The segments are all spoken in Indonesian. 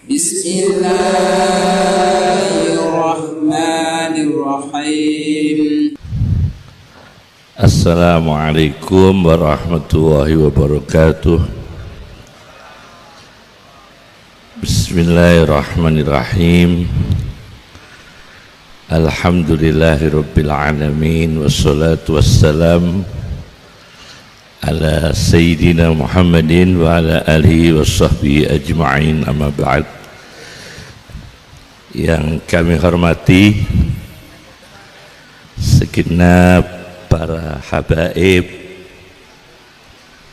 Bismillahirrahmanirrahim. Assalamualaikum warahmatullahi wabarakatuh. Bismillahirrahmanirrahim. Alhamdulillahirabbil alamin wassalatu wassalam ala sayyidina Muhammadin wa ala alihi washabbihi ajma'in, amma ba'd. Yang kami hormati segenap para habaib,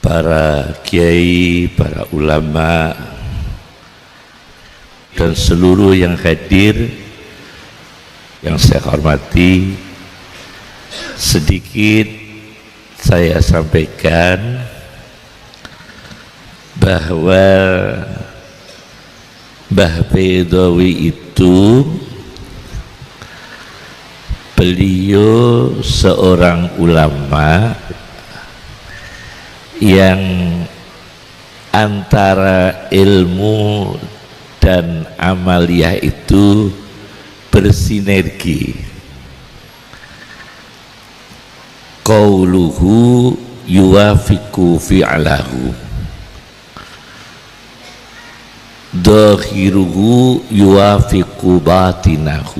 para kiai, para ulama, dan seluruh yang hadir yang saya hormati, sedikit saya sampaikan bahwa Mbah Baidawi itu beliau seorang ulama yang antara ilmu dan amaliyah itu bersinergi. Qauluhu yuwafiqu fi'lahu, dhahiruhu yuwafiqu batinahu.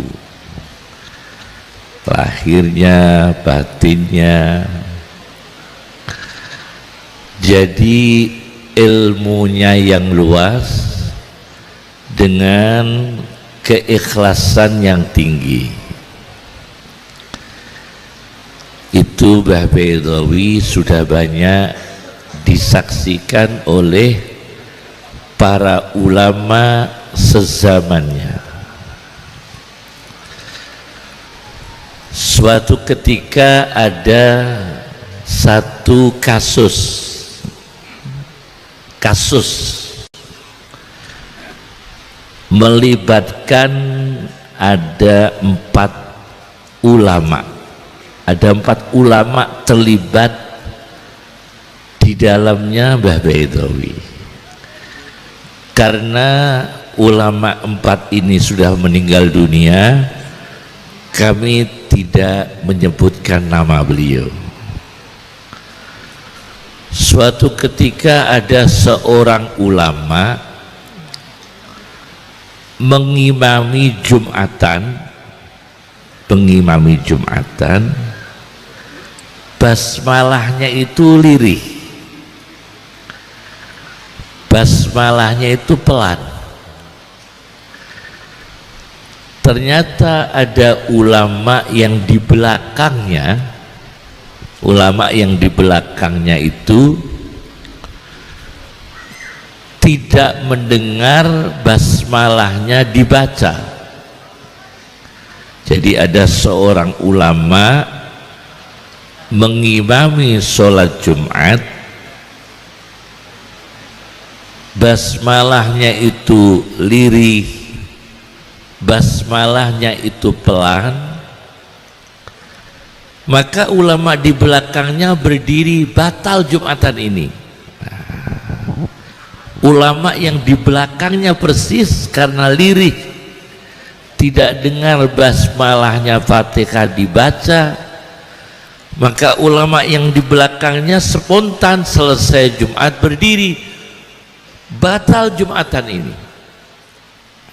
Lahirnya, batinnya. Jadi ilmunya yang luas dengan keikhlasan yang tinggi. Itu Mbah Baidawi sudah banyak disaksikan oleh para ulama sezamannya. Suatu ketika ada satu kasus melibatkan ada 4 ulama. Ada 4 ulama terlibat di dalamnya Mbah Baidawi. Karena ulama 4 ini sudah meninggal dunia, kami tidak menyebutkan nama beliau. Suatu ketika ada seorang ulama mengimami Jumatan, basmalahnya itu lirih, basmalahnya itu pelan. Ternyata ada ulama yang di belakangnya itu tidak mendengar basmalahnya dibaca. Jadi ada seorang ulama mengimami sholat Jumat, basmalahnya itu lirih, basmalahnya itu pelan, maka ulama di belakangnya berdiri, batal Jumatan ini. Ulama yang di belakangnya persis karena lirih, tidak dengar basmalahnya Fatihah dibaca, maka ulama yang di belakangnya spontan selesai Jumat berdiri, batal Jumatan ini.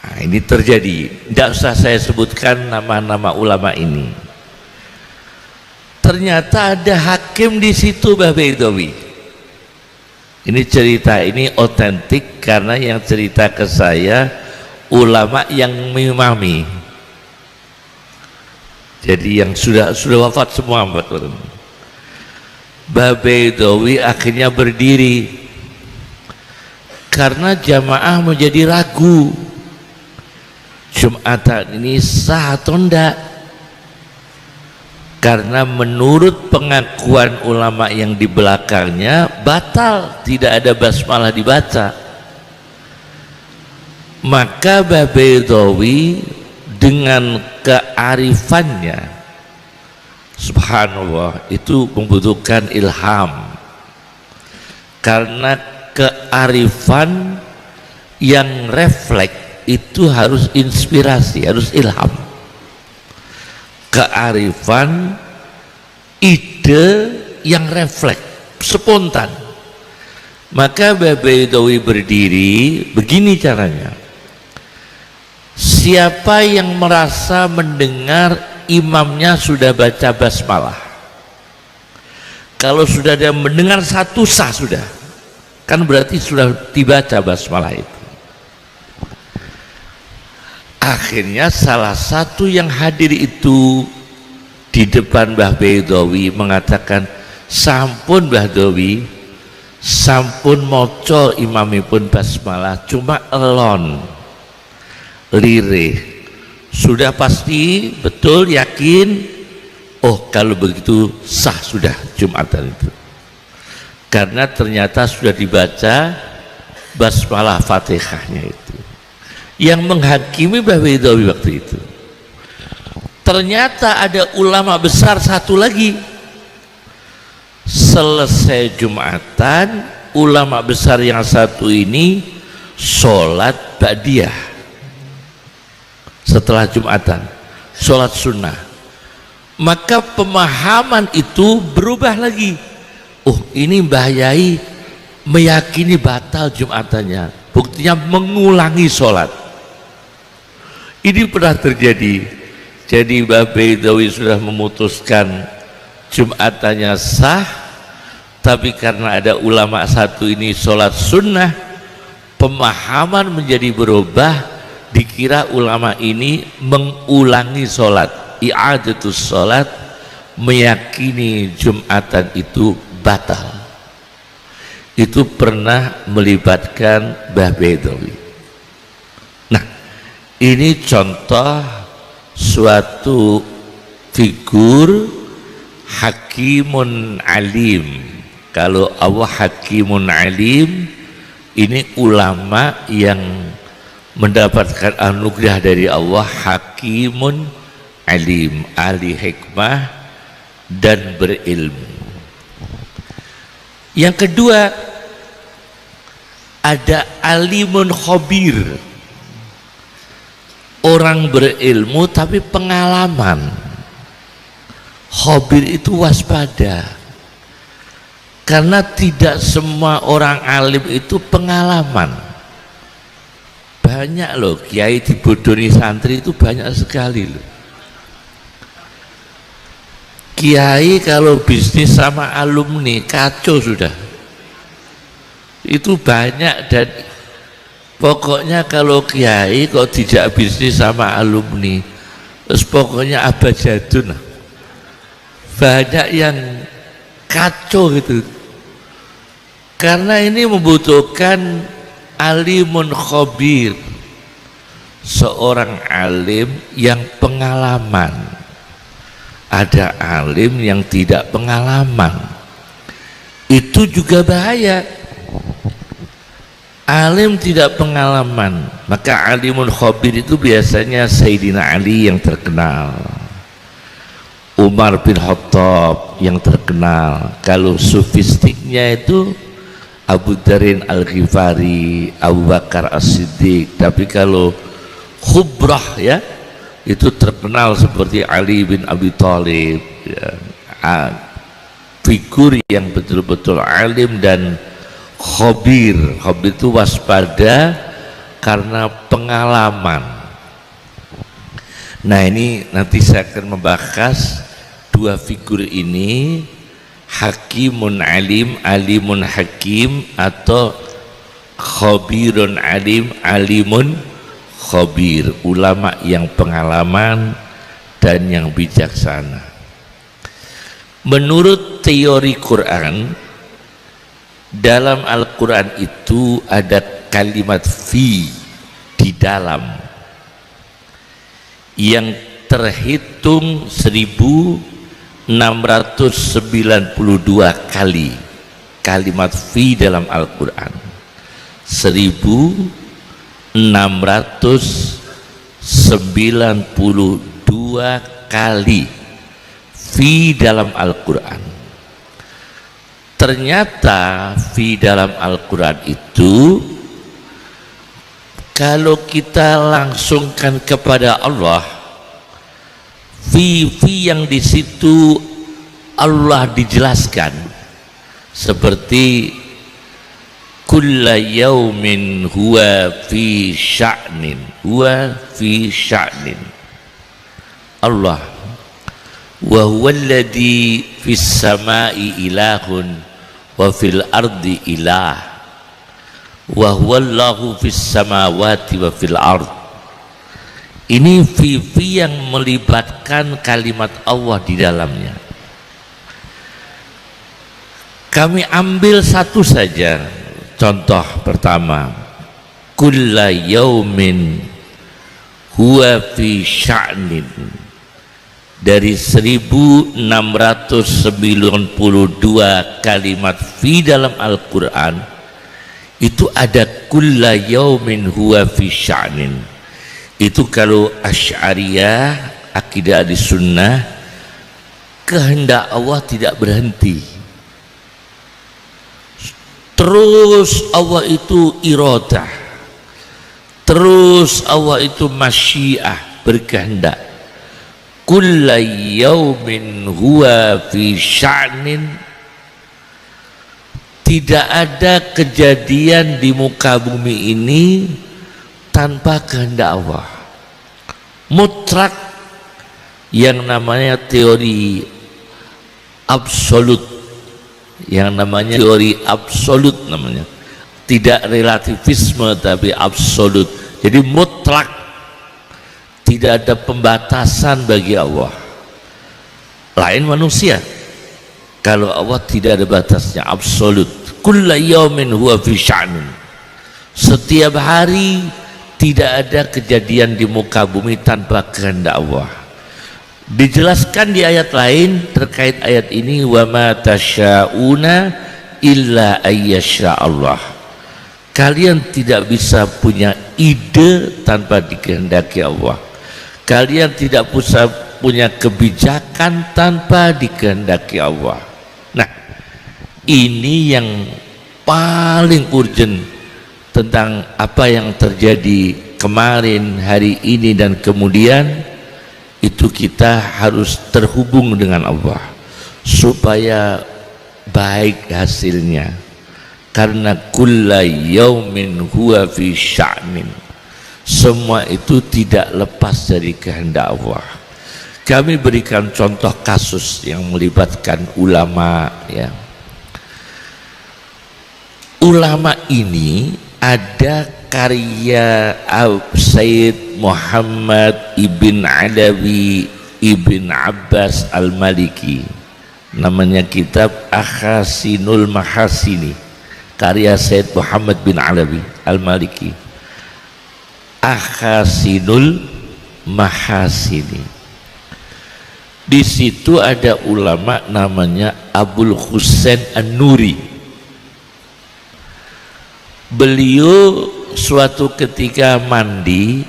Nah, ini terjadi. Tidak usah saya sebutkan nama-nama ulama ini. Ternyata ada hakim di situ, Mbah Baidawi. Ini cerita ini otentik karena yang cerita ke saya ulama yang mengimami. Jadi yang sudah wafat semua. Mbah Baidawi akhirnya berdiri karena jamaah menjadi ragu Jumatan ini sah atau enggak. Karena menurut pengakuan ulama yang di belakangnya batal, tidak ada basmalah dibaca. Maka Mbah Baidawi dengan kearifannya, subhanallah, itu membutuhkan ilham. Karena kearifan yang refleks itu harus inspirasi, harus ilham, kearifan, ide yang refleks, spontan. Maka Mbah Baidowi berdiri begini caranya. Siapa yang merasa mendengar imamnya sudah baca basmalah, kalau sudah dia mendengar satu sah sudah, kan berarti sudah dibaca basmalah itu. Akhirnya salah satu yang hadir itu di depan Mbah Baidowi mengatakan, sampun Mbah Dowi, sampun moco imamipun basmalah cuma elon lirih, sudah pasti betul yakin, oh kalau begitu sah sudah Jumatan itu, karena ternyata sudah dibaca basmalah Fatihahnya itu. Yang menghakimi Mbah Baidowi waktu itu, ternyata ada ulama besar satu lagi. Selesai Jumatan, ulama besar yang satu ini sholat ba'diyah setelah Jumatan, sholat sunnah. Maka pemahaman itu berubah lagi. Oh, ini Mbah Yai meyakini batal Jumatannya, buktinya mengulangi sholat. Ini pernah terjadi. Jadi Mbah Baidowi sudah memutuskan Jumatannya sah, tapi karena ada ulama satu ini sholat sunnah, pemahaman menjadi berubah, dikira ulama ini mengulangi sholat, i'adatus sholat, meyakini Jumatan itu batal. Itu pernah melibatkan Mbah Baidowi. Nah, ini contoh suatu figur hakimun alim. Kalau Allah hakimun alim, ini ulama yang mendapatkan anugerah dari Allah, hakimun alim, ahli hikmah dan berilmu. Yang kedua, ada alimun khabir, orang berilmu tapi pengalaman. Khabir itu waspada, karena tidak semua orang alim itu pengalaman. Banyak loh kiai dibodohi santri itu, banyak sekali loh. Kiai kalau bisnis sama alumni kacau sudah, itu banyak. Dan pokoknya kalau kiai kok tidak bisnis sama alumni, terus pokoknya abajadun, banyak yang kacau gitu. Karena ini membutuhkan alimun khabir, seorang alim yang pengalaman. Ada alim yang tidak pengalaman, itu juga bahaya. Alim tidak pengalaman, maka alimun khabir itu biasanya Sayyidina Ali yang terkenal, Umar bin Khattab yang terkenal. Kalau sufistiknya itu Abu Darin Al-Ghifari, Abu Bakar As-Siddiq. Tapi kalau khubrah ya, itu terkenal seperti Ali bin Abi Thalib ya. Figur yang betul-betul alim dan khabir. Khabir itu waspada karena pengalaman. Nah, ini nanti saya akan membahas dua figur ini, hakimun alim, alimun hakim, atau khabirun alim, alimun khabir, ulama yang pengalaman dan yang bijaksana. Menurut teori Quran, dalam Al-Quran itu ada kalimat fi di dalam yang terhitung 1692 kali. Kalimat fi dalam Al-Quran 1692 kali fi dalam Al-Quran. Ternyata fi dalam Al-Quran itu kalau kita langsungkan kepada Allah, fi yang di situ Allah dijelaskan seperti kulla yaumin huwa fi sya'nin, huwa fi sya'nin. Allah wa huwa alladhi fis samai ilahun wa fil ardi ilah wa huwa Allahu fis samawati wa fil ard. Ini fi yang melibatkan kalimat Allah di dalamnya. Kami ambil satu saja contoh pertama, kulla yaumin huwa fi sya'nin. Dari 1692 kalimat fi dalam Al-Quran itu ada kulla yaumin huwa fi sya'nin. Itu kalau Asy'ariyah, akidah ahli sunnah, kehendak Allah tidak berhenti, terus Allah itu iradah, terus Allah itu masyiah, berkehendak. Kulla yaumin huwa fi sya'nin. Tidak ada kejadian di muka bumi ini tanpa kehendak Allah. Mutlak, yang namanya teori absolut, yang namanya teori absolut namanya, tidak relativisme tapi absolut. Jadi mutlak, tidak ada pembatasan bagi Allah. Lain manusia, kalau Allah tidak ada batasnya, absolut. Kulla yaumin huwa fi sya'nin. Setiap hari tidak ada kejadian di muka bumi tanpa kehendak Allah. Dijelaskan di ayat lain terkait ayat ini, wa ma tasya'una illa ayyasha Allah. Kalian tidak bisa punya ide tanpa dikehendaki Allah. Kalian tidak bisa punya kebijakan tanpa dikehendaki Allah. Nah, ini yang paling urgent tentang apa yang terjadi kemarin, hari ini, dan kemudian. Itu kita harus terhubung dengan Allah supaya baik hasilnya, karena kulla yaumin huwa fi sya'nin. Semua itu tidak lepas dari kehendak Allah. Kami berikan contoh kasus yang melibatkan ulama, ya. Ulama ini ada karya Sayyid Muhammad ibn Alawi ibn Abbas al-Maliki, namanya kitab Akhasinul Mahasini, karya Sayyid Muhammad bin Alawi al-Maliki. Akhasinul Mahasini, di situ ada ulama namanya Abul Husain An-Nuri. Beliau suatu ketika mandi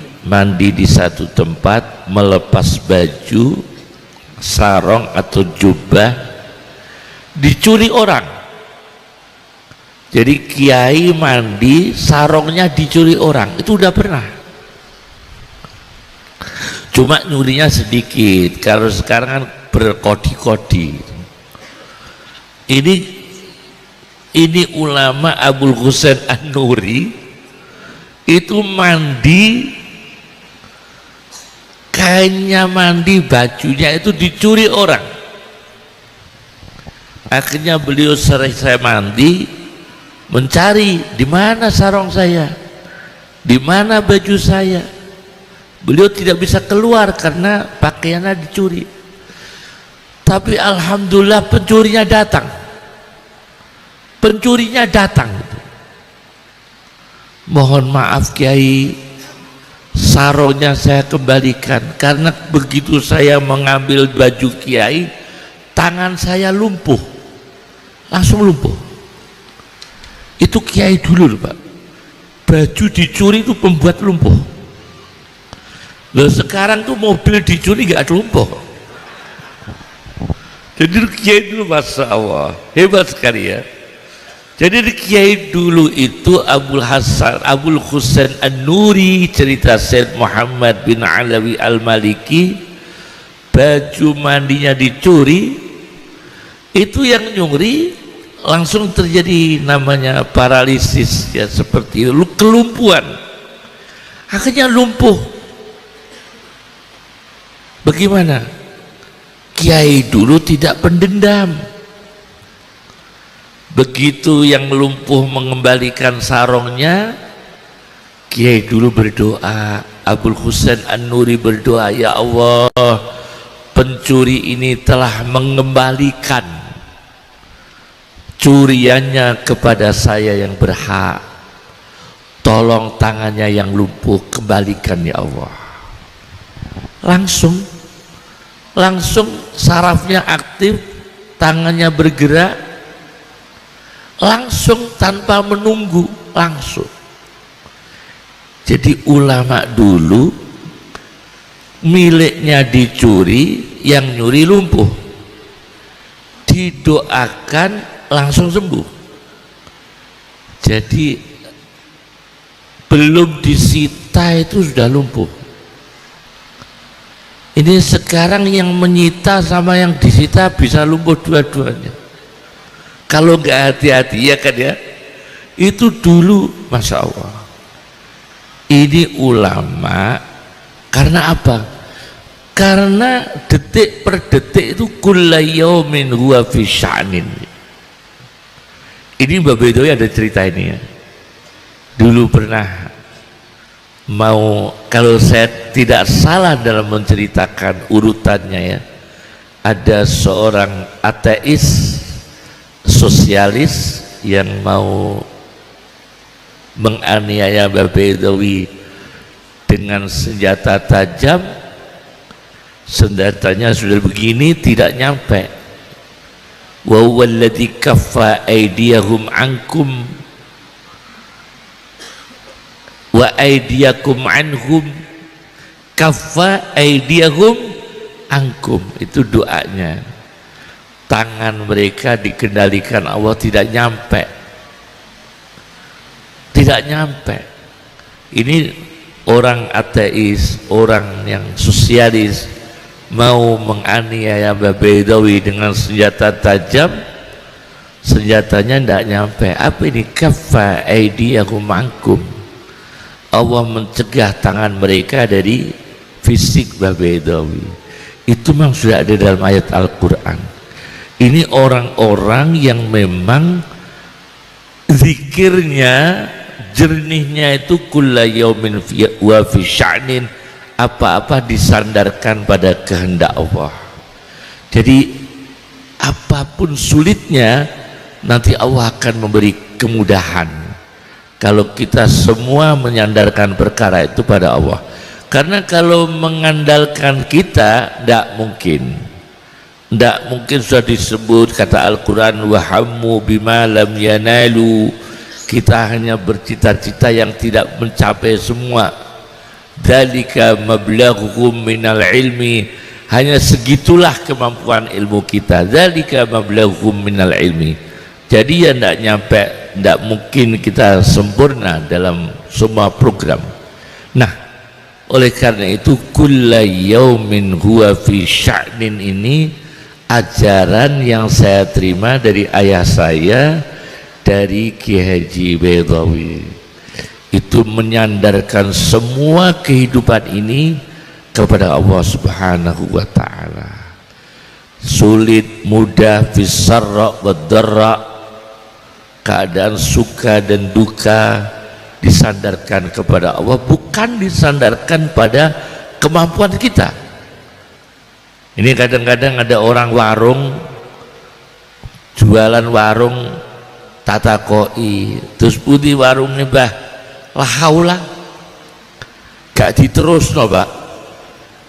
di satu tempat, melepas baju, sarong atau jubah, dicuri orang. Jadi kiai mandi, sarongnya dicuri orang, itu udah pernah. Cuma nyurinya sedikit, kalau sekarang kan berkodi-kodi. Ini ulama Abul Husain An-Nuri itu mandi, kainnya mandi, bajunya itu dicuri orang. Akhirnya beliau selesai mandi mencari, di mana sarong saya, di mana baju saya. Beliau tidak bisa keluar karena pakaiannya dicuri. Tapi alhamdulillah pencurinya datang. Pencurinya datang. Mohon maaf Kiai, sarongnya saya kembalikan, karena begitu saya mengambil baju Kiai, tangan saya lumpuh, langsung lumpuh. Itu Kiai dulu Pak, baju dicuri itu pembuat lumpuh. Loh sekarang tuh mobil dicuri gak lumpuh. Jadi Kiai dulu Masya Allah hebat sekali ya. Jadi di kiai dulu itu Abul Husain An-Nuri, cerita Syed Muhammad bin Alawi Al-Maliki, baju mandinya dicuri, itu yang nyuri langsung terjadi namanya paralisis, ya seperti itu, kelumpuhan, akhirnya lumpuh. Bagaimana? Kiai dulu tidak pendendam. Begitu yang lumpuh mengembalikan sarongnya, kiai dulu berdoa, Abul Husain An-Nuri berdoa, ya Allah, pencuri ini telah mengembalikan curiannya kepada saya yang berhak, tolong tangannya yang lumpuh kembalikan ya Allah. Langsung sarafnya aktif, tangannya bergerak, langsung tanpa menunggu, langsung. Jadi ulama dulu miliknya dicuri, yang nyuri lumpuh, didoakan langsung sembuh. Jadi belum disita itu sudah lumpuh. Ini sekarang yang menyita sama yang disita bisa lumpuh dua-duanya kalau nggak hati-hati, ya kan ya. Itu dulu, masya Allah. Ini ulama karena apa? Karena detik per detik itu kulla yaumin huwa fi sya'nin. Ini Mbak Bedowi ada cerita ini ya. Dulu pernah mau, kalau saya tidak salah dalam menceritakan urutannya ya, ada seorang ateis sosialis yang mau menganiaya Mbak Bedowi dengan senjata tajam. Senjatanya sudah begini, tidak nyampe. Wa huwallazi kaffa aydiyahum ankum wa aydiyakum anhum, kaffa aydiyahum ankum, itu doanya. Tangan mereka dikendalikan Allah, tidak nyampe. Ini orang ateis, orang yang sosialis mau menganiaya Mbak Bedowi dengan senjata tajam, senjatanya tidak nyampe. Apa ini? Kaffa aydiyahum ankum, Allah mencegah tangan mereka dari fisik Mbak Bedowi. Itu memang sudah ada dalam ayat Al-Quran. Ini orang-orang yang memang zikirnya, jernihnya itu kulla yaumin wa fi sya'nin, apa-apa disandarkan pada kehendak Allah. Jadi apapun sulitnya, nanti Allah akan memberi kemudahan kalau kita semua menyandarkan perkara itu pada Allah. Karena kalau mengandalkan kita, tidak mungkin sudah disebut kata Al-Quran, wahammu bima lam yanalu, kita hanya bercita-cita yang tidak mencapai semua. Dzalika mablaghuhum minal ilmi, hanya segitulah kemampuan ilmu kita. Dzalika mablaghuhum minal ilmi. Jadi ya tidak nyampe, tidak mungkin kita sempurna dalam semua program. Nah, oleh karena itu kulla yaumin huwa fi sya'nin ini ajaran yang saya terima dari ayah saya, dari Kiai Haji Bedowi. Itu menyandarkan semua kehidupan ini kepada Allah Subhanahu wa ta'ala. Sulit, mudah, fisarra wa dharra, keadaan suka dan duka disandarkan kepada Allah, bukan disandarkan pada kemampuan kita. Ini kadang-kadang ada orang warung, jualan warung tata koi, terus putih warungnya bah, la haula, gak diterus no pak,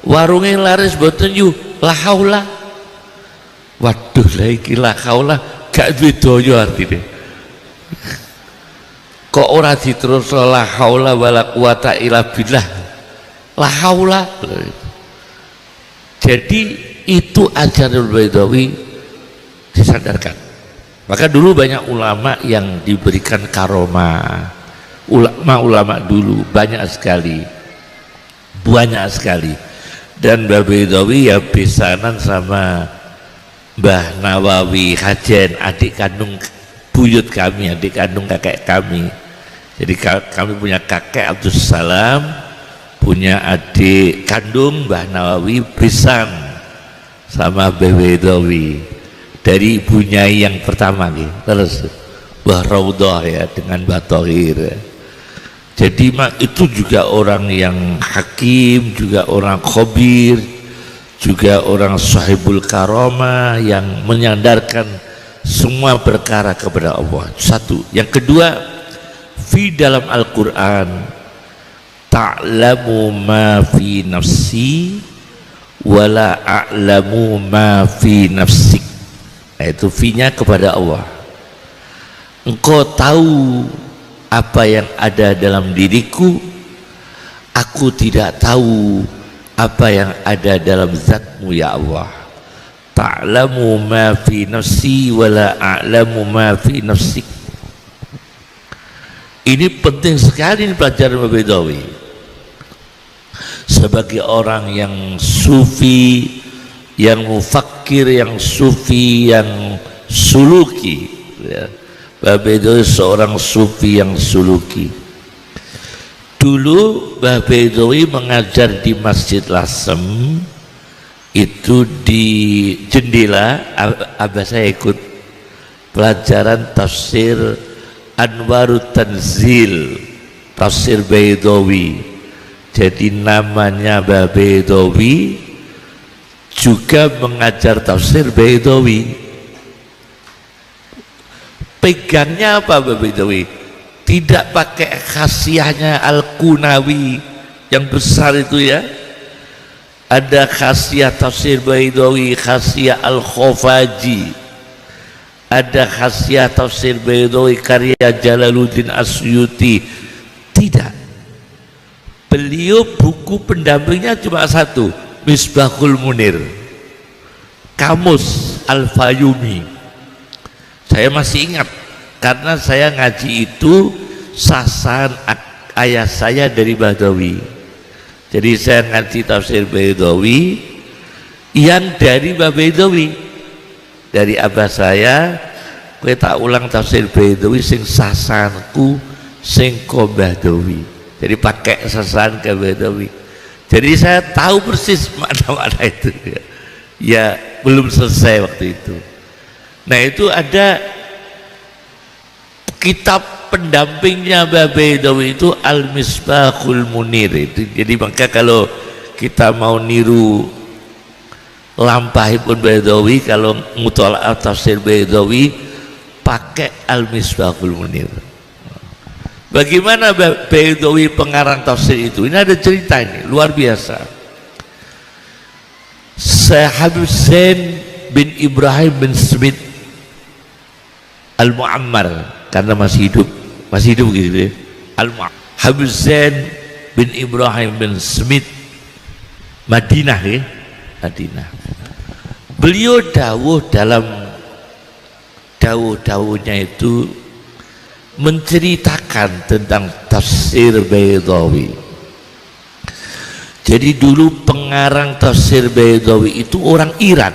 warungnya laris boten yu, la haula, waduh lagi la haula, gak duwe daya artine. Kok ora diterus la haula wala quwata illa billah, la haula. Jadi itu ajaran Bedowi disandarkan. Maka dulu banyak ulama yang diberikan karomah, ulama-ulama dulu banyak sekali, dan Mbah Bedawi ya besanan sama Mbah Nawawi Hajen, adik kandung buyut kami, adik kandung kakek kami. Jadi kami punya kakek Abdus Salam, punya adik kandung Mbah Nawawi besan sama Mbah Bedawi dari ibunya yang pertama gitu. Terus Mbah Raudhah ya dengan Mbah Thohir. Jadi itu juga orang yang hakim, juga orang khabir, juga orang sahibul karomah yang menyandarkan semua perkara kepada Allah. Satu. Yang kedua, fi dalam Al-Quran, ta'lamu ma fi nafsi wala a'lamu ma fi nafsik. Itu fi-nya kepada Allah. Engkau tahu apa yang ada dalam diriku, aku tidak tahu apa yang ada dalam zatmu ya Allah. Ta'lamu ma fi nafsi wala a'lamu ma fi nafsik. Ini penting sekali ini pelajaran Mbah Bedawi sebagai orang yang sufi, yang mufakir, yang sufi, yang suluki ya. Mbah Bedawi seorang sufi yang suluki. Dulu Mbah Bedawi mengajar di Masjid Lasem, itu di jendela, abah saya ikut pelajaran tafsir Anwarut Tanzil, tafsir Bedawi. Jadi namanya Mbah Bedawi juga mengajar tafsir Bedawi. Pegangnya apa Mbah Bedawi? Tidak pakai khasiahnya Al-Qunawi yang besar itu ya. Ada khasiah tafsir Bedawi, khasiah Al-Khofaji, ada khasiah tafsir Bedawi karya Jalaluddin Asyuti. Tidak. Beliau buku pendampingnya cuma satu, Misbahul Munir, Kamus Al-Fayumi. Saya masih ingat karena saya ngaji itu sasaran ayah saya dari Bedawi. Jadi saya ngaji tafsir Bedawi yang dari Mbah Bedawi, dari abah saya. Kowe tak ulang tafsir Bedawi sing sasaranku sing ko Bedawi. Jadi pakai sasaran ke Bedawi. Jadi saya tahu persis makna-makna itu ya, belum selesai waktu itu. Nah itu ada kitab pendampingnya Mbah Bedawi itu Al-Misbahul Munir itu. Jadi maka kalau kita mau niru lampahipun Bedawi, kalau mutola'ah tafsir Bedawi pakai Al-Misbahul Munir. Bagaimana Bedawi pengarang tafsir itu? Ini ada cerita ini luar biasa. Habib Zain bin Ibrahim bin Smith Al-Mu'ammar, karena masih hidup gitu ya. Habib Zain bin Ibrahim bin Smith Madinah ya, Madinah. Beliau dawuh dalam dawuh-dawuhnya itu menceritakan tentang tafsir Bedawi. Jadi dulu pengarang tafsir Bedawi itu orang Iran.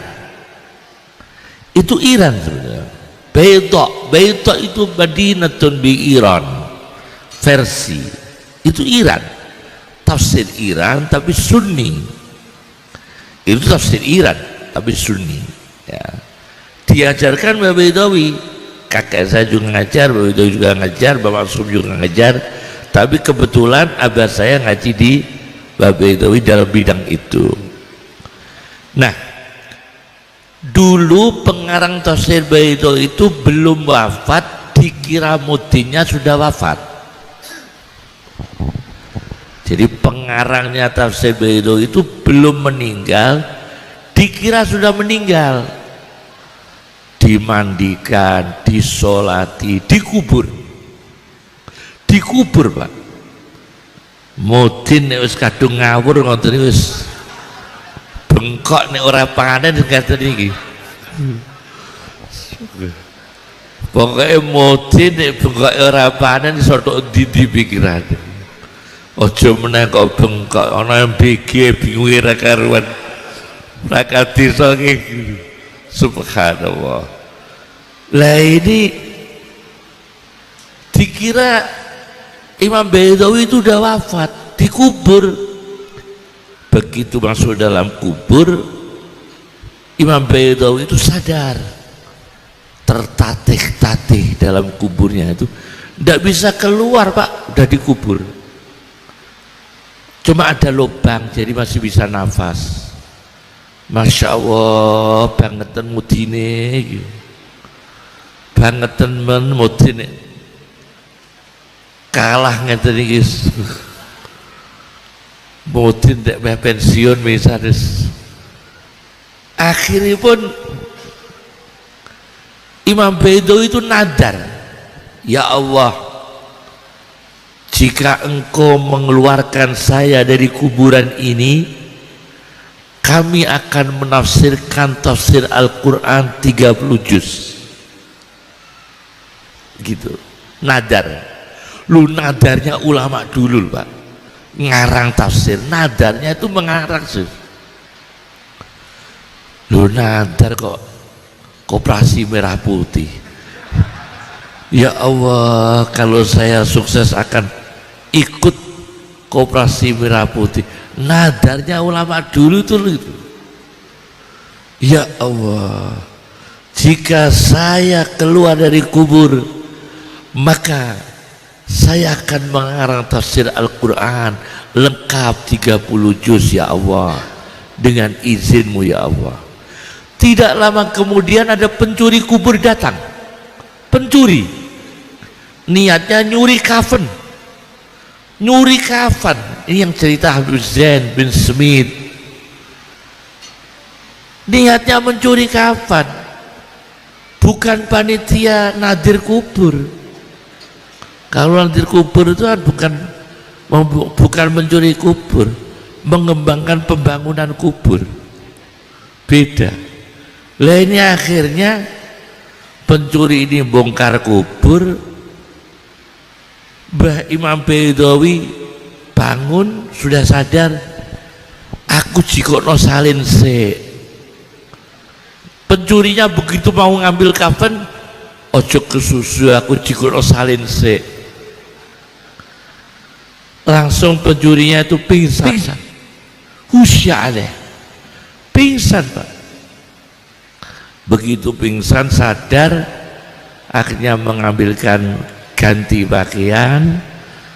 Itu Iran sebenarnya. Beida itu Madinatun bi Iran versi. Itu Iran. Tafsir Iran tapi Sunni. Itu tafsir Iran tapi Sunni. Ya. Diajarkan Mbah Bedawi. Kakek saya juga ngajar, Mbah Bedawi juga ngajar, Bapak Sum juga ngajar. Tapi kebetulan abah saya ngaji di Mbah Bedawi dalam bidang itu. Nah, dulu pengarang tafsir Bedawi itu belum wafat, dikira mutinnya sudah wafat. Jadi pengarangnya tafsir Bedawi itu belum meninggal, dikira sudah meninggal. Dimandikan, disolati, dikubur Pak. Mutin nek wis kadung ngawur ngoten wis bengkok nek ora panganan ngaten iki. Pokoknya moti nek bengkok ora panen iso tok ndi pikirane. Aja meneh kok bengkok ana yang BG bingung ora karuan. Ra kadisa iki. Subhanallah. Lah ini dikira Imam Baidawi itu udah wafat, dikubur. Begitu masuk dalam kubur, Imam Baidawi itu sadar, tertatih-tatih dalam kuburnya itu, tidak bisa keluar Pak, udah dikubur. Cuma ada lubang, jadi masih bisa nafas. Masya Allah, bangetan mudine, bangetan mudine, kalah ngeten iki. Mudin tak pensiun misalnya. Akhirnya pun Imam Baidawi itu nadar, ya Allah, jika engkau mengeluarkan saya dari kuburan ini, kami akan menafsirkan tafsir Al-Quran 30 juz. Gitu, nadar. Lu nadarnya ulama dulu Pak, ngarang tafsir, nadarnya itu mengarang sih. Lu nadar kok Koperasi Merah Putih. Ya Allah, kalau saya sukses akan ikut Koperasi Merah Putih. Nadarnya ulama dulu tuh itu. Ya Allah, jika saya keluar dari kubur, maka saya akan mengarang tafsir Al-Quran lengkap 30 juz ya Allah, dengan izinmu ya Allah. Tidak lama kemudian ada pencuri kubur datang. Pencuri niatnya nyuri kafan. Nyuri kafan. Ini yang cerita Habib Zain bin Smith. Niatnya mencuri kafan, bukan panitia nadir kubur. Kalau nadir kubur itu kan bukan mencuri kubur, mengembangkan pembangunan kubur. Beda. Lah ini akhirnya pencuri ini bongkar kubur. Mbah Imam Baidawi bangun sudah sadar, aku jikono salin se. Pencurinya begitu mau ngambil kafan, ojo kesusu, aku jikono salin se. Langsung pencurinya itu pingsan. Husya aleh, pingsan Pak. Begitu pingsan sadar, akhirnya mengambilkan ganti pakaian.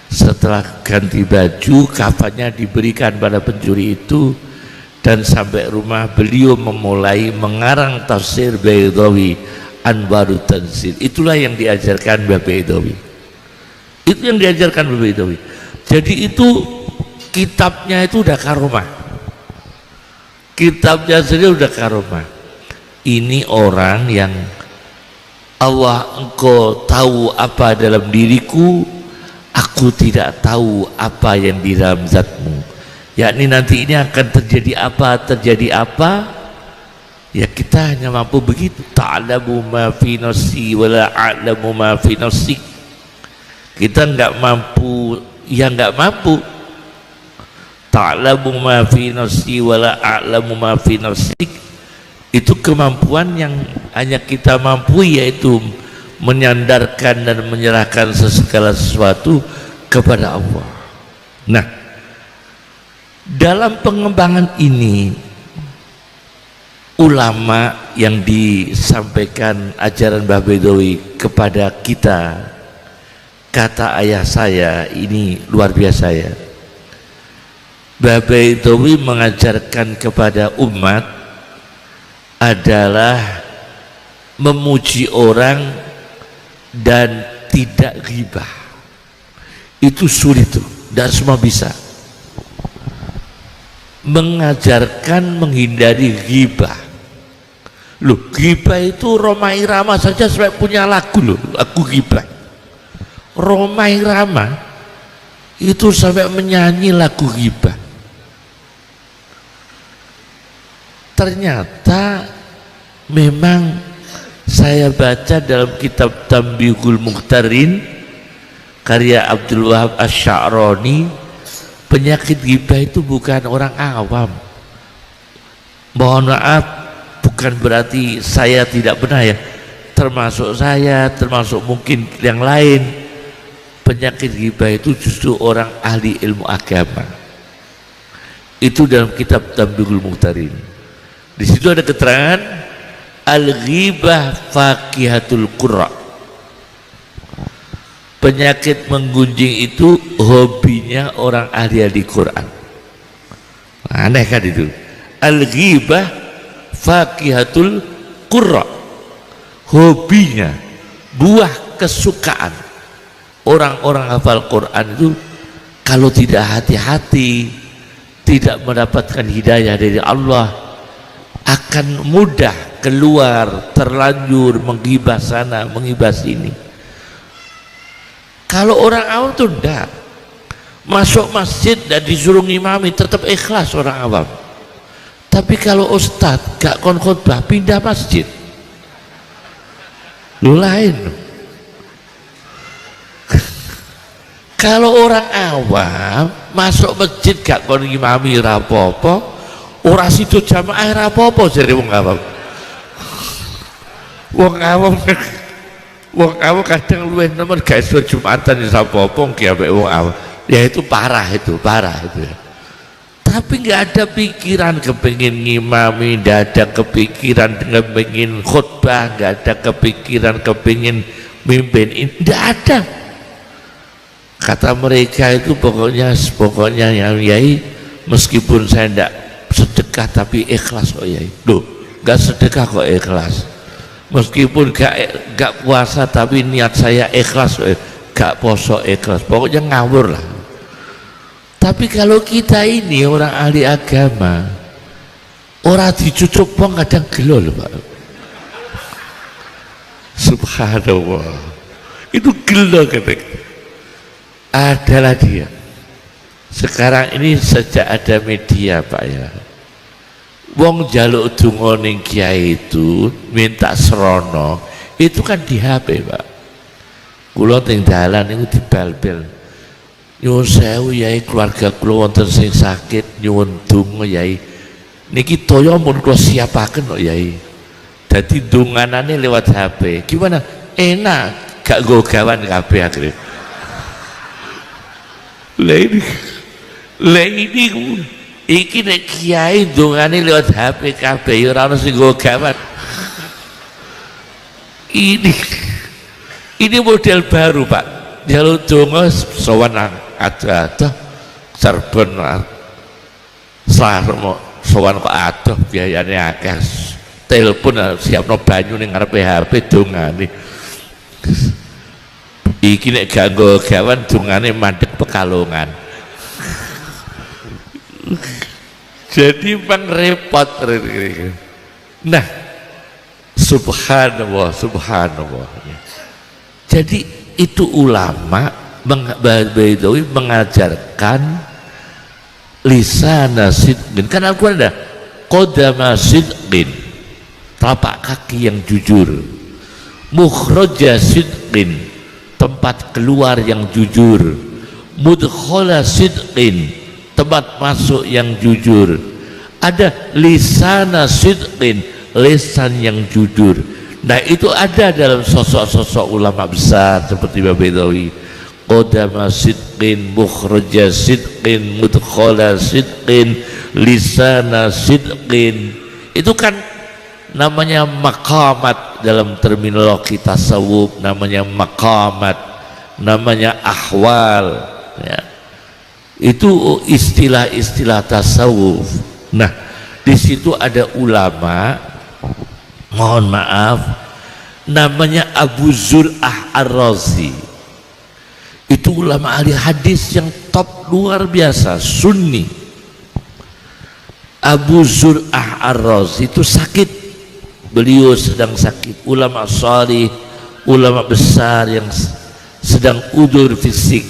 Setelah ganti baju, kafannya diberikan pada pencuri itu, dan sampai rumah beliau memulai mengarang tafsir Baidawi Anwarut Tanzil. Itulah yang diajarkan Mbah Baidawi. Itu yang diajarkan Mbah Baidawi. Jadi itu kitabnya itu udah karomah. Kitabnya sendiri udah karomah. Ini orang yang Allah, engkau tahu apa dalam diriku, aku tidak tahu apa yang di dalam zatmu. Yakni nanti ini akan terjadi apa, ya kita hanya mampu begitu. Ta'lamu ma fi nafsi wa la a'lamu ma fi nafsi. Kita enggak mampu, ya enggak mampu. Ta'lamu ma fi nafsi wa la a'lamu ma fi nafsi. Itu kemampuan yang hanya kita mampu, yaitu menyandarkan dan menyerahkan segala sesuatu kepada Allah. Nah, dalam pengembangan ini, ulama yang disampaikan ajaran Mbah Baidawi kepada kita, kata ayah saya ini luar biasa ya. Mbah Baidawi mengajarkan kepada umat adalah memuji orang dan tidak ghibah. Itu sulit tuh, dan semua bisa. Mengajarkan menghindari ghibah. Loh, ghibah itu Rhoma Irama saja sampai punya lagu loh, lagu ghibah. Rhoma Irama itu sampai menyanyi lagu ghibah. Ternyata memang Saya baca dalam kitab Tambihul Mukhtarin karya Abdul Wahab Asy-Sya'rani, penyakit ghibah itu bukan orang awam. Mohon maaf, bukan berarti saya tidak benar ya, termasuk saya, termasuk mungkin yang lain. Penyakit ghibah itu justru orang ahli ilmu agama. Itu dalam kitab Tambihul Mukhtarin. Di situ ada keterangan al-ghibah faqihatul qurra. Penyakit menggunjing itu hobinya orang ahli Quran. Aneh kan itu? Al-ghibah faqihatul qurra, hobinya, buah kesukaan orang-orang hafal Quran itu. Kalau tidak hati-hati, tidak mendapatkan hidayah dari Allah, akan mudah keluar, terlanjur menggibah sana, menggibah sini. Kalau orang awam tuh enggak, masuk masjid dan disuruh ngimami tetap ikhlas orang awam. Tapi kalau ustadz gak kon khotbah, pindah masjid, lu lain. Kalau orang awam masuk masjid gak kon ngimami rapopo, ora sido jamaah rapopo jadi wong awam. Wong awam kadang luwih nemen gak iso Jumatan rapopo ki ambek wong awam. Ya itu parah itu ya. Tapi nggak ada pikiran kepengin ngimami, nggak ada kepikiran kepengin khutbah, nggak ada kepikiran kepengin mimpin, nggak ada. Kata mereka itu pokoknya yang yai, meskipun saya nggak sedekah tapi ikhlas kok yai. Loh, nggak sedekah kok ikhlas. Meskipun gak puasa tapi niat saya ikhlas, gak poso ikhlas, pokoknya ngawur lah. Tapi kalau kita ini orang ahli agama, orang dicucuk wong kadang gelo loh Pak. Subhanallah, itu gelo ketika adalah dia. Sekarang ini sejak ada media Pak ya, wong jaluk donga ning kiai itu minta serono itu kan di HP Pak. Kula teng dalan niku dibal-bal, nyuwun sewu yai, keluarga kula wonten sing sakit, nyuwun donga yai. Niki toya mun kula siapaken kok yai. Dadi donganane lewat HP. Gimana? Enak, gak nggo gawan kabeh akhire. Lah ini iki nek kiai dongane lewat HP kabeh ya ora ono sing nggo gawan. Ini model baru Pak. Jalur donga sowan adoh serben sarmo sowan kok adoh biayane akeh. Telepon siapno banyu ning ngarepe HP dongane. Iki nek gak nggo gawan dongane mandeg Pekalongan. Jadi bang repot. Nah, subhanallah. Jadi itu ulama Baidawi mengajarkan lisana sidqin. Kan Al-Quran ada qadama sidqin, tapak kaki yang jujur, mukhraja sidqin, tempat keluar yang jujur, mudkhala sidqin, tempat masuk yang jujur. Ada lisana sidqin, lisan yang jujur. Nah itu ada dalam sosok-sosok ulama besar seperti Baidawi. Qadama sidqin, mukhraja sidqin, mudkhala sidqin, lisana sidqin. Itu kan namanya maqamat dalam terminologi tasawuf, namanya maqamat, namanya ahwal ya. Itu istilah-istilah tasawuf. Nah, di situ ada ulama, mohon maaf, namanya Abu Zur'ah Ar-Razi. Itu ulama ahli hadis yang top luar biasa, sunni. Abu Zur'ah Ar-Razi itu sakit, beliau sedang sakit, ulama salih, ulama besar yang sedang udur fisik.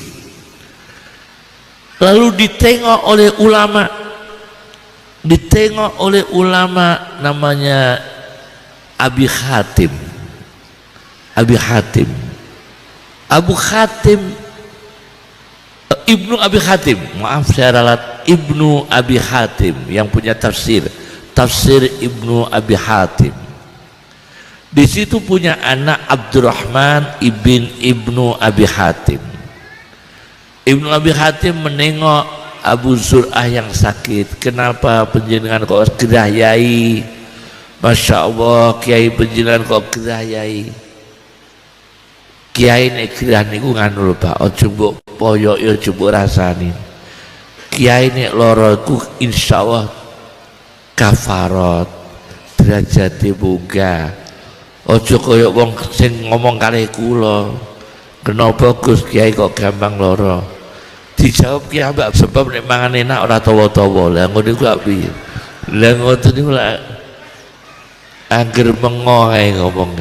Lalu ditengok oleh ulama namanya Abi Khatim. Abi Hatim. Abu Hatim, Ibnu Abi Hatim, maaf saya ralat, Ibnu Abi Hatim yang punya tafsir Ibnu Abi Hatim. Di situ punya anak Abdurrahman Ibnu Abi Hatim. Ibnu Abi Hatim menengok Abu Zur'ah yang sakit. Kenapa penjenengan kok kedah yai? Masya Allah, kiai penjenengan kok kedah yai? Kiai nek kedah niku nganu lho Pak, ojo mbok poyok yo coba rasani. Kiai nek loro iku insyaallah kafarat derajate bunga. Ojo koyo wong sing ngomong kalih kula. Kenapa Gus Kiai kok gampang loro? Dijawab ki ambak sebab nek mangan enak ora tawa-tawa. Lah ngono iku piye? Lah ngoten niku lak angger mengo ae ngomong.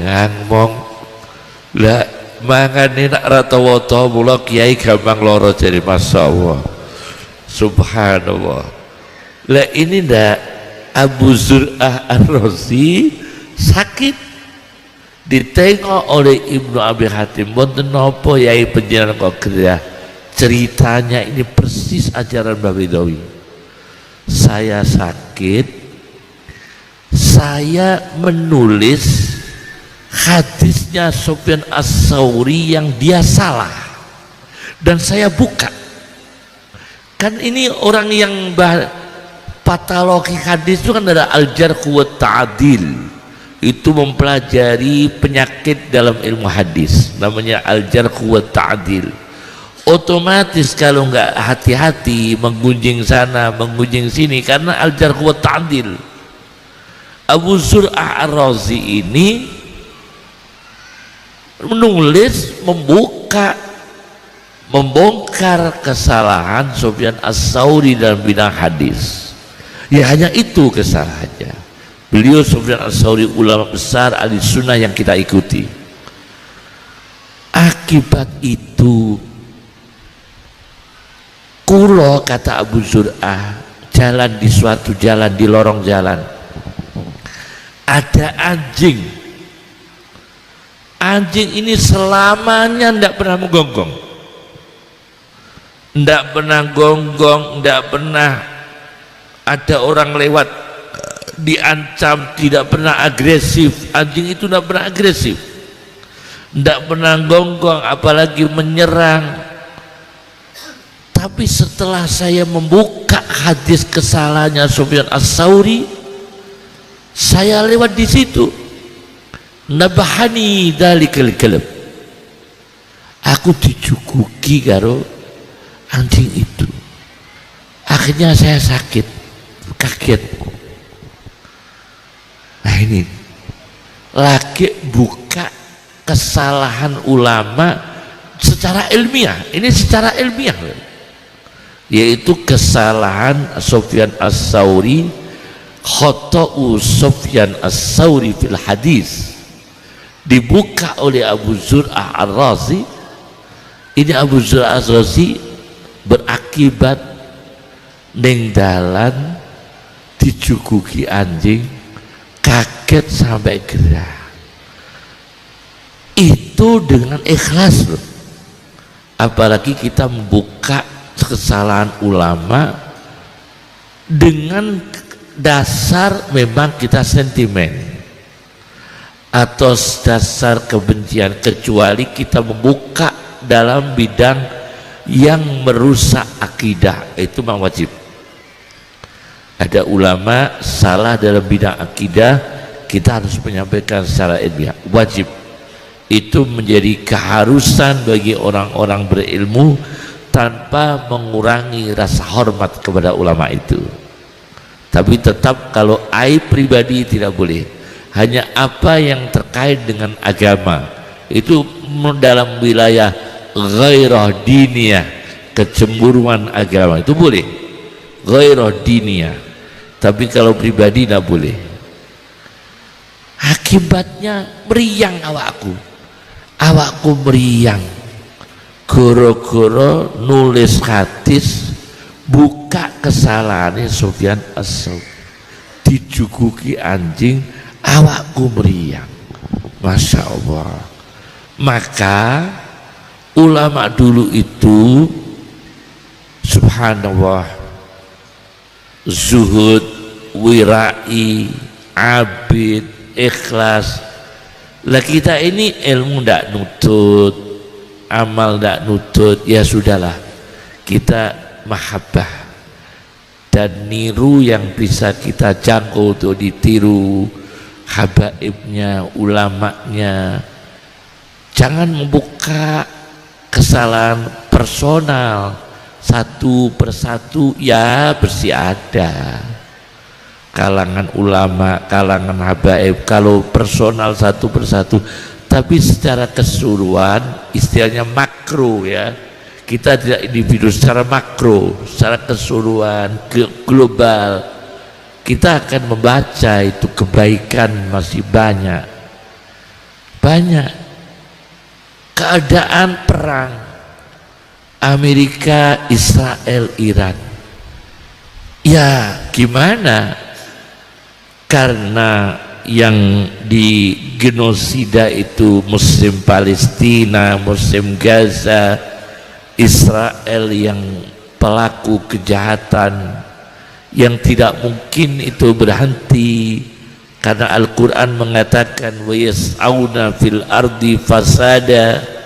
Lah mangan enak ora tawa-tawa mula kiai gampang loro jadi masyaallah. Subhanallah. Lah ini ndak Abu Zur'ah Ar-Razi sakit ditengok oleh Ibnu Abi Hatim. Wonten napa yai penjenengan kok kerja? Ceritanya ini persis ajaran Mbah Bedawi. Saya sakit, saya menulis hadisnya Sufyan As-Tsauri yang dia salah dan saya buka. Kan ini orang yang patologi hadis itu kan ada al-jarh wa ta'dil. Itu mempelajari penyakit dalam ilmu hadis, namanya al-jarh wa ta'dil. Otomatis kalau nggak hati-hati menggunjing sana menggunjing sini karena al-jarh wa ta'dil. Abu Zur'ah Ar-Razi ini menulis, membongkar kesalahan Sufyan As-Tsauri dalam bidang hadis. Ya hanya itu kesalahannya. Beliau Sufyan As-Tsauri ulama besar ahli sunnah yang kita ikuti. Akibat itu kulo, kata Abu Zur'ah, jalan di suatu jalan, di lorong jalan ada anjing. Anjing ini selamanya tidak pernah menggonggong, tidak pernah gonggong, tidak pernah ada orang lewat diancam, tidak pernah agresif. Anjing itu tidak pernah agresif, tidak pernah gonggong, apalagi menyerang. Tapi setelah saya membuka hadis kesalahannya Sufyan As-Tsauri, saya lewat di situ, nabahani dalikal kalb, aku dicukuki karo anjing itu. Akhirnya saya sakit, kaget. Nah ini lagi buka kesalahan ulama secara ilmiah. Ini secara ilmiah, yaitu kesalahan Sufyan As-Tsauri, khata'u Sufyan As-Tsauri fil hadis, dibuka oleh Abu Zur'ah Ar-Razi. Ini Abu Zur'ah Ar-Razi berakibat ning dalan dicukuki anjing, kaget sampai gerah. Itu dengan ikhlas loh. Apalagi kita membuka kesalahan ulama dengan dasar memang kita sentimen atau dasar kebencian, kecuali kita membuka dalam bidang yang merusak akidah, itu memang wajib. Ada ulama salah dalam bidang akidah, kita harus menyampaikan secara ilmiah, wajib. Itu menjadi keharusan bagi orang-orang berilmu tanpa mengurangi rasa hormat kepada ulama itu. Tapi tetap kalau aib pribadi tidak boleh. Hanya apa yang terkait dengan agama, itu dalam wilayah ghairah diniyah, kecemburuan agama itu boleh, ghairah diniyah. Tapi kalau pribadi tidak boleh. Akibatnya meriang awakku meriang goro-goro nulis hadis, buka kesalahannya Sufyan As-Tsauri, dijuguki anjing, awakku meriang. Masya Allah. Maka ulama dulu itu subhanallah, zuhud, wirai, abid, ikhlas. Lah kita ini ilmu ndak nutut, amal ndak nutut, ya sudahlah, kita mahabbah dan niru yang bisa kita jangkau untuk ditiru, habaibnya, ulamanya. Jangan membuka kesalahan personal satu persatu, ya bersih ada kalangan ulama, kalangan habaib kalau personal satu persatu, tapi secara keseluruhan istilahnya makro ya, kita tidak individu, secara makro, secara keseluruhan global kita akan membaca itu kebaikan masih banyak keadaan perang Amerika, Israel, Iran. Ya gimana? Karena yang di genosida itu Muslim Palestina, Muslim Gaza, Israel yang pelaku kejahatan yang tidak mungkin itu berhenti, karena Al-Quran mengatakan wa yas'auna fil ardi fasada.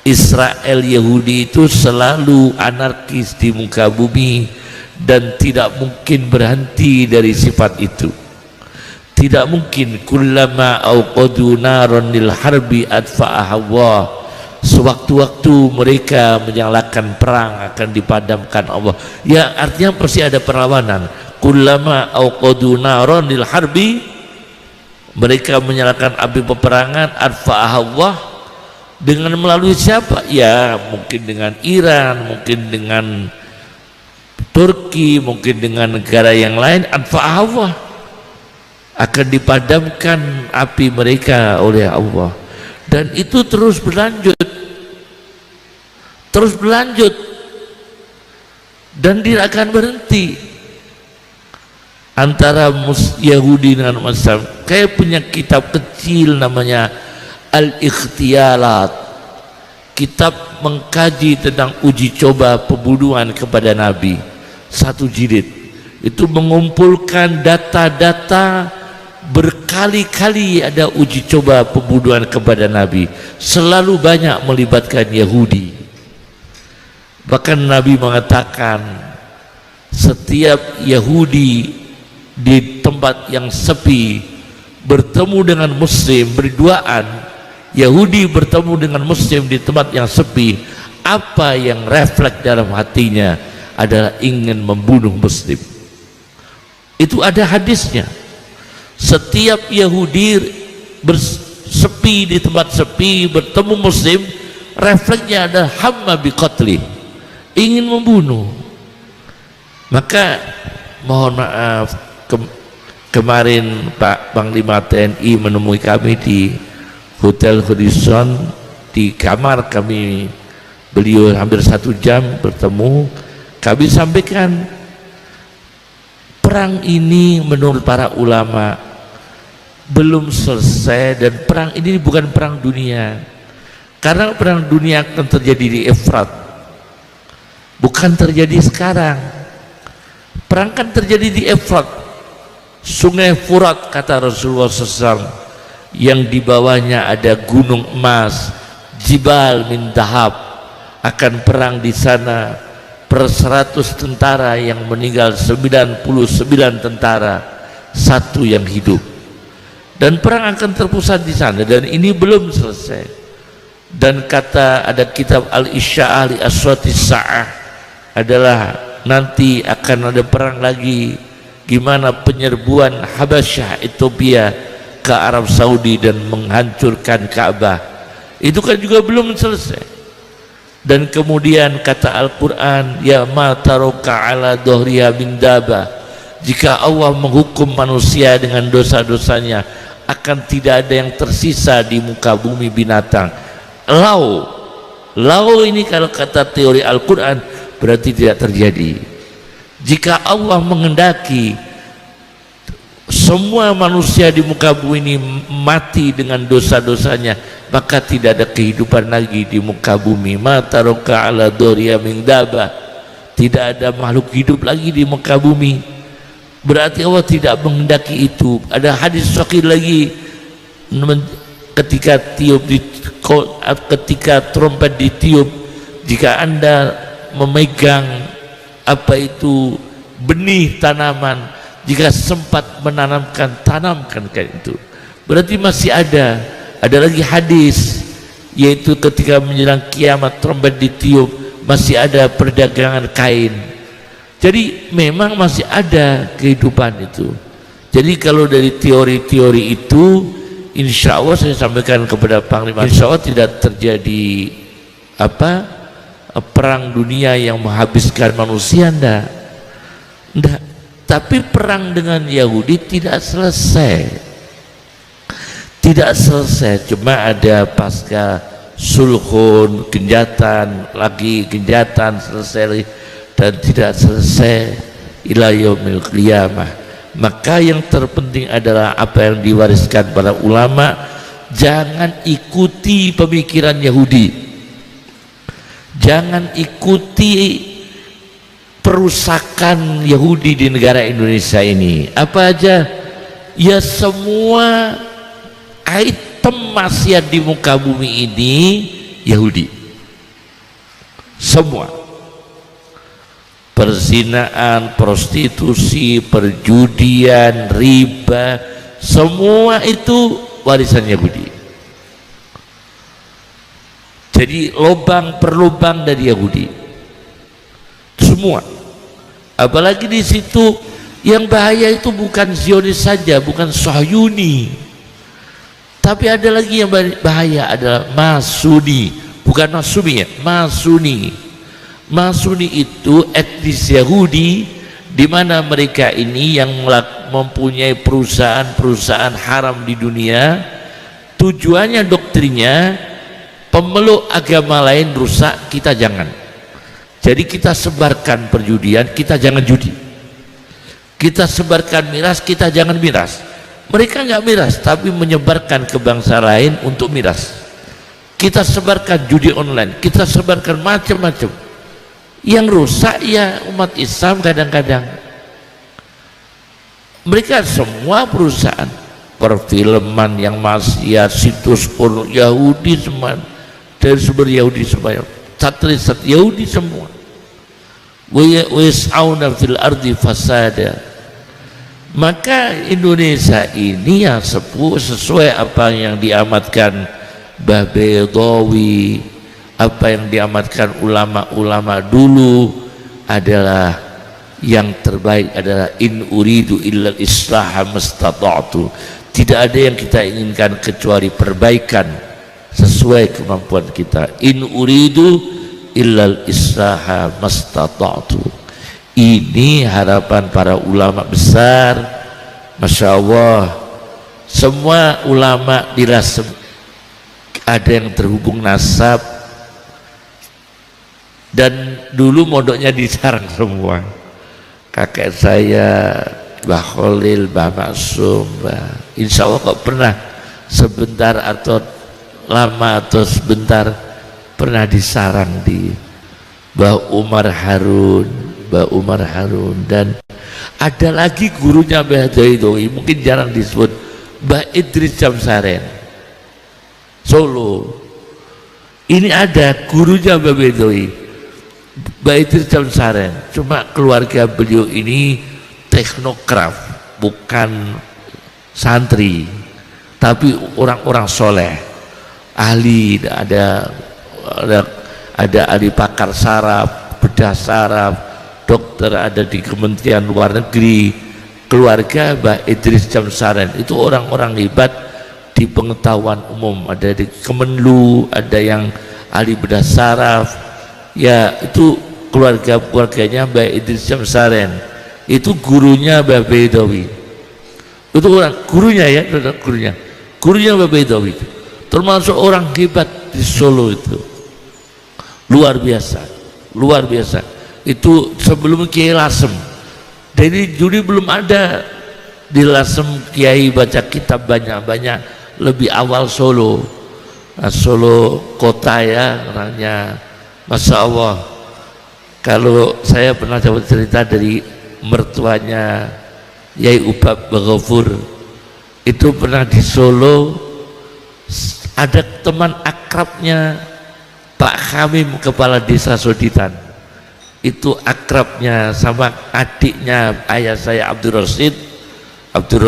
Israel Yahudi itu selalu anarkis di muka bumi dan tidak mungkin berhenti dari sifat itu. Tidak mungkin. Kullama auqadu naron lil harbi adfa'aha Allah. Sewaktu-waktu mereka menyalakan perang akan dipadamkan Allah. Ya artinya pasti ada perlawanan. Kullama auqadu naron lil harbi, mereka menyalakan api peperangan, adfa'aha Allah. Dengan melalui siapa? Ya mungkin dengan Iran, mungkin dengan Turki, mungkin dengan negara yang lain. Allah akan dipadamkan api mereka oleh Allah, dan itu terus berlanjut dan tidak akan berhenti antara Yahudi dengan Muslim. Kayak punya kitab kecil namanya Al-Ikhtiyalat, kitab mengkaji tentang uji coba pembunuhan kepada Nabi, satu jilid. Itu mengumpulkan data-data berkali-kali ada uji coba pembunuhan kepada Nabi, selalu banyak melibatkan Yahudi. Bahkan Nabi mengatakan setiap Yahudi di tempat yang sepi bertemu dengan Muslim berduaan, Yahudi bertemu dengan Muslim di tempat yang sepi, apa yang refleks dalam hatinya adalah ingin membunuh Muslim. Itu ada hadisnya. Setiap Yahudi bersepi di tempat sepi bertemu Muslim, refleksnya adalah hamma biqatli, ingin membunuh. Maka mohon maaf, kemarin Pak Panglima TNI menemui kami di Hotel Horizon, di kamar kami, beliau hampir 1 jam bertemu. Kami sampaikan perang ini menurut para ulama belum selesai, dan perang ini bukan perang dunia, karena perang dunia akan terjadi di Efrat, bukan terjadi sekarang. Perang kan terjadi di Efrat, sungai Furat kata Rasulullah SAW, yang di bawahnya ada gunung emas, jibal min dahab. Akan perang di sana, per 100 tentara yang meninggal 99 tentara, 1 yang hidup, dan perang akan terpusat di sana, dan ini belum selesai. Dan kata ada kitab Al-Isya'ah li Aswatis Sa'ah adalah nanti akan ada perang lagi, gimana penyerbuan Habasyah Ethiopia ke Arab Saudi dan menghancurkan Ka'bah. Itu kan juga belum selesai. Dan kemudian kata Al-Quran, ya ma taroka ala dohriha min dabah, jika Allah menghukum manusia dengan dosa-dosanya, akan tidak ada yang tersisa di muka bumi binatang. Lau ini kalau kata teori Al-Quran berarti tidak terjadi. Jika Allah mengendaki semua manusia di muka bumi ini mati dengan dosa-dosanya, maka tidak ada kehidupan lagi di muka bumi. Ma taraka ala doriya min dabah, tidak ada makhluk hidup lagi di muka bumi. Berarti Allah tidak menghendaki itu. Ada hadis sahih lagi, ketika trompet ditiup, jika Anda memegang apa itu benih tanaman, jika sempat menanamkan, tanamkan kayak itu. Berarti masih ada lagi hadis, yaitu ketika menjelang kiamat trompet ditiup, masih ada perdagangan kain. Jadi memang masih ada kehidupan itu. Jadi kalau dari teori-teori itu, insya Allah saya sampaikan kepada Panglima, insya Allah tidak terjadi perang dunia yang menghabiskan manusia, enggak. Tapi perang dengan Yahudi tidak selesai. Tidak selesai, cuma ada pasca sulhun, genjatan, lagi genjatan, selesai, dan tidak selesai ila yaumil qiyamah. Maka yang terpenting adalah apa yang diwariskan para ulama, jangan ikuti pemikiran Yahudi, jangan ikuti perusakan Yahudi di negara Indonesia ini. Apa aja? Ya semua item maksiat di muka bumi ini Yahudi, semua. Perzinaan, prostitusi, perjudian, riba, semua itu warisan Yahudi. Jadi lubang per lubang dari Yahudi semua. Apalagi di situ yang bahaya itu bukan Zionis saja, bukan Sahyuni, tapi ada lagi yang bahaya, adalah Masuni, bukan Masumi ya, Masuni. Masuni itu etnis Yahudi, di mana mereka ini yang mempunyai perusahaan-perusahaan haram di dunia. Tujuannya, doktrinnya, pemeluk agama lain rusak, kita jangan. Jadi kita sebarkan perjudian, kita jangan judi. Kita sebarkan miras, kita jangan miras. Mereka nggak miras, tapi menyebarkan ke bangsa lain untuk miras. Kita sebarkan judi online, kita sebarkan macam-macam. Yang rusak ya umat Islam kadang-kadang. Mereka semua perusahaan perfilman yang maksiat, situs porno Yahudi semua, dari sumber Yahudi semua, satelit Yahudi semua. Wa yas'auna fil ardi fasada. Maka Indonesia ini yang sesuai apa yang diamatkan Mbah Bedawi, apa yang diamatkan ulama-ulama dulu, adalah yang terbaik adalah in uridu illal islaha mastata'tu. Tidak ada yang kita inginkan kecuali perbaikan sesuai kemampuan kita. In uridu illal islaha mastata'tu. Ini harapan para ulama besar, Masya Allah. Semua ulama dirasa ada yang terhubung nasab, dan dulu mondoknya di Sarang semua. Kakek saya, Mbah Khalil, Mbah Maksum, insya Allah kok pernah sebentar atau lama atau sebentar pernah di Sarang di Mbah Umar Harun. Mbah Umar Harun, dan ada lagi gurunya Mbah Doi, mungkin jarang disebut, Mbah Idris Jamsaren, Solo. Ini ada gurunya Mbah Doi, Mbah Idris Jamsaren. Cuma keluarga beliau ini teknokrat, bukan santri, tapi orang-orang soleh, ahli. Ada ahli pakar saraf, bedah saraf, dokter ada di Kementerian Luar Negeri. Keluarga Mbah Idris Jamsaren itu orang-orang hebat di pengetahuan umum, ada di Kemenlu, ada yang ahli bedah saraf. Ya, itu keluarganya Mbah Idris Jamsaren. Itu gurunya Mbah Bedawi. Itu orang gurunya ya, gurunya Mbah Bedawi itu. Termasuk orang hebat di Solo itu. Luar biasa, luar biasa. Itu sebelum Kiai Lasem. Jadi judi belum ada di Lasem, Kiai baca kitab banyak-banyak lebih awal Solo. Solo kota ya orangnya, Masya Allah. Kalau saya pernah dapat cerita dari mertuanya Yai Ubab Baghafur, itu pernah di Solo ada teman akrabnya Pak Hamim kepala desa Soditan, itu akrabnya sama adiknya ayah saya Abdul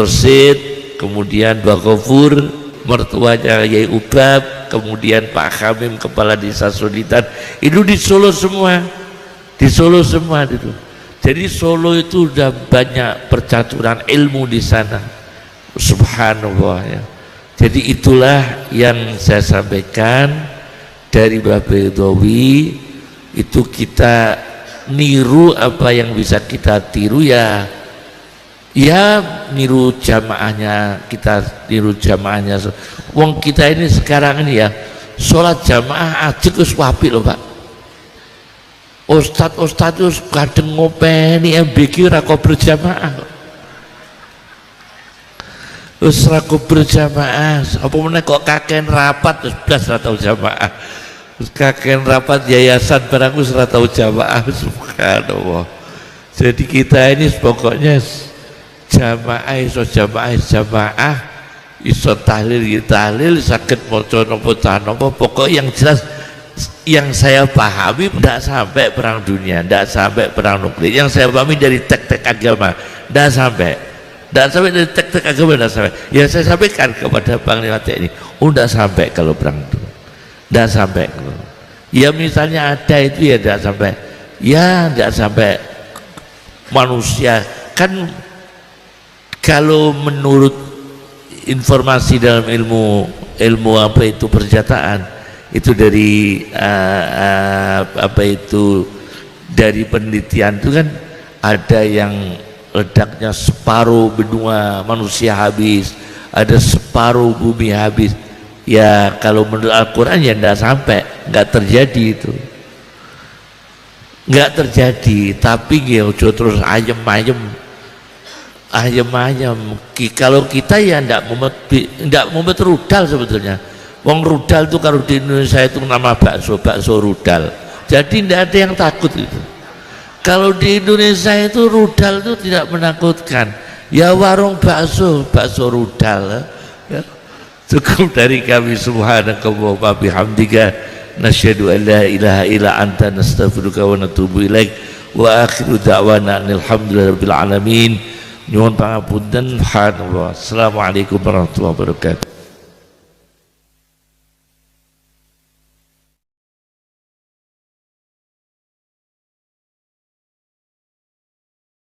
Rosid, kemudian Baghafur, mertuanya Yai Ubab, kemudian Pak Hamim kepala desa Soditan, itu di Solo semua, itu. Jadi Solo itu udah banyak percaturan ilmu di sana, subhanallah ya. Jadi itulah yang saya sampaikan dari Mbah Baidowi, itu kita niru apa yang bisa kita tiru ya niru jamaahnya, kita niru jamaahnya. Wong kita ini sekarang ini ya sholat jamaah aja wis wapi loh Pak. Ustadz itu kadang ngopeni MBQ rako berjamaah, terus rako berjamaah, apa mana kok kakek rapat terus belas ratau jamaah, terus kakek rapat yayasan barangku ratau jamaah, subhanallah. Jadi kita ini pokoknya jamaah iso tahlil sakit moco nopo tanopo, pokok yang jelas yang saya pahami tidak sampai perang dunia, tidak sampai perang nuklir. Yang saya pahami dari tek-tek agama tidak sampai dari tek-tek agama, tidak sampai. Yang saya sampaikan kepada Panglima TNI, tidak sampai kalau perang dunia, tidak sampai. Ya misalnya ada itu ya tidak sampai, ya tidak sampai manusia kan. Kalau menurut informasi dalam ilmu apa itu perjataan, itu dari dari penelitian itu kan ada yang ledaknya separuh benua manusia habis, ada separuh bumi habis. Ya kalau menurut Al-Quran ya tidak sampai, nggak terjadi itu, nggak terjadi. Tapi ya terus ayem kalau kita ya tidak mau rudal sebetulnya. Wong rudal itu kalau di Indonesia itu nama bakso rudal, jadi tidak ada yang takut itu. Kalau di Indonesia itu rudal itu tidak menakutkan, ya warung bakso rudal ya. Cukup dari kami, subhanakallah wa bihamdika, nasyhadu an la ilaha illa anta, nastaghfiruka wa natubu ilaik, wa akhiru da'wana alhamdulillahirabbil alamin. Nyuwun pangapunten. Assalamualaikum warahmatullahi wabarakatuh.